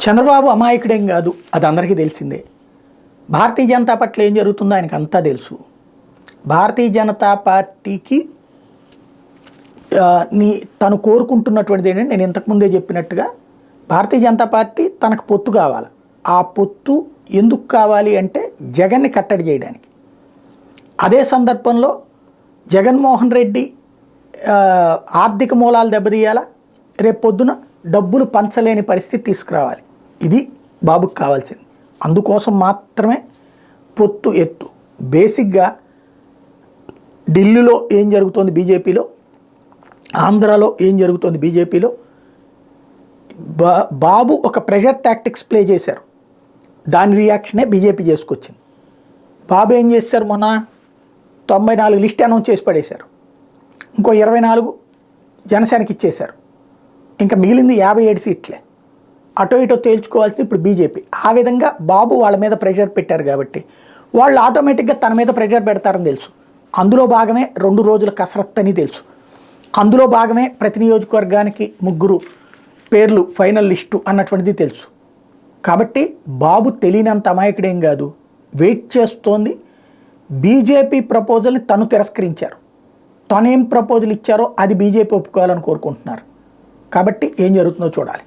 చంద్రబాబు అమాయకుడేం కాదు, అది అందరికీ తెలిసిందే. భారతీయ జనతా పార్టీలో ఏం జరుగుతుందో ఆయనకు అంతా తెలుసు. భారతీయ జనతా పార్టీకి తను కోరుకుంటున్నటువంటిది ఏంటంటే, నేను ఇంతకుముందే చెప్పినట్టుగా భారతీయ జనతా పార్టీ తనకు పొత్తు కావాలి. ఆ పొత్తు ఎందుకు కావాలి అంటే జగన్ని కట్టడి చేయడానికి. అదే సందర్భంలో జగన్మోహన్ రెడ్డి ఆర్థిక మూలాలు దెబ్బతీయాలా, రేపు పొద్దున డబ్బులు పంచలేని పరిస్థితి తీసుకురావాలి. ఇది బాబుకి కావాల్సింది. అందుకోసం మాత్రమే పొత్తు ఎత్తు. బేసిక్గా ఢిల్లీలో ఏం జరుగుతోంది బీజేపీలో, ఆంధ్రాలో ఏం జరుగుతోంది బీజేపీలో, బాబు ఒక ప్రెషర్ టాక్టిక్స్ ప్లే చేశారు. దాని రియాక్షనే బీజేపీ చేసుకొచ్చింది. బాబు ఏం చేశారు, మొన్న 94 లిస్ట్ అనౌన్స్ చేసి పడేశారు. ఇంకో 24 జనసేనకి ఇచ్చేశారు. ఇంకా మిగిలింది 57 సీట్లే. అటో ఇటో తేల్చుకోవాల్సింది ఇప్పుడు బీజేపీ. ఆ విధంగా బాబు వాళ్ళ మీద ప్రెషర్ పెట్టారు కాబట్టి వాళ్ళు ఆటోమేటిక్గా తన మీద ప్రెషర్ పెడతారని తెలుసు. అందులో భాగమే 2 రోజుల కసరత్తు అని తెలుసు. అందులో భాగమే ప్రతి నియోజకవర్గానికి 3 పేర్లు ఫైనల్ లిస్టు అన్నటువంటిది తెలుసు. కాబట్టి బాబు తెలియనంత అమాయకుడేం కాదు, వెయిట్ చేస్తోంది. బీజేపీ ప్రపోజల్ని తను తిరస్కరించారు. తనేం ప్రపోజల్ ఇచ్చారో అది బీజేపీ ఒప్పుకోవాలని కోరుకుంటున్నారు. కాబట్టి ఏం జరుగుతుందో చూడాలి.